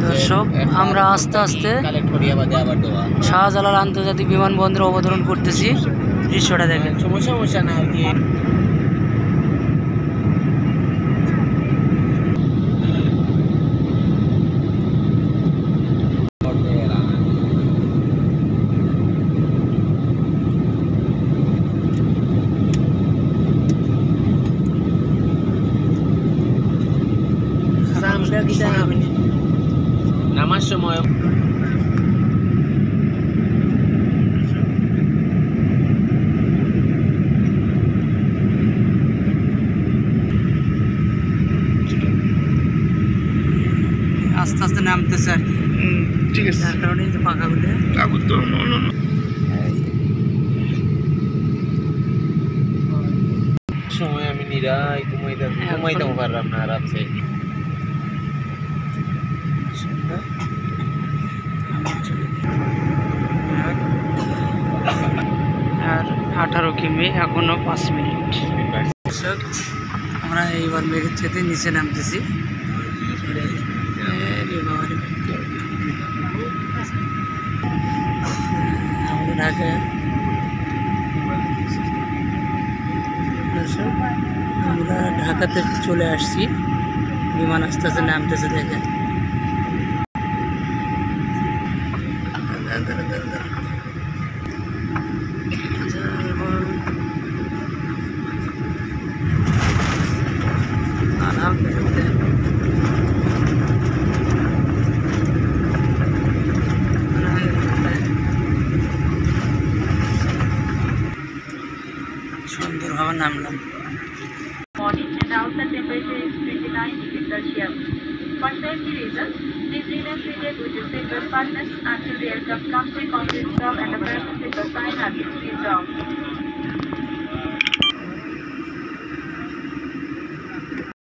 দর্শক, আমরা আস্তে আস্তে শাহজালাল আন্তর্জাতিক বিমানবন্দরে অবতরণ করতেছি। দৃশ্যটা দেখেন। সমস্যা না আর কি। নামার সময় আস্তে আস্তে নামতেছে আর কি। ঠিক আছে, যার কারণে যে পাখাগুলো সময় আমি নিরাই ঘুমাইতে পারলাম না রাত্রে। আর 18 কিমি, এখনো 5 মিনিট। আমরা এইবার মেঘের চেতে নিচে নামতেছি। আমরা ঢাকায় আমরা ঢাকাতে চলে আসছি। বিমান আস্তে আস্তে নামতেছে, দেখেন। সুন্দরভাবে নামলাম। Morning and outside temperature is 29 degrees Celsius. For safety reasons, please remain seated with your seatbelt fastened until the aircraft comes to a complete stop and the present seatbelt sign has been switched off.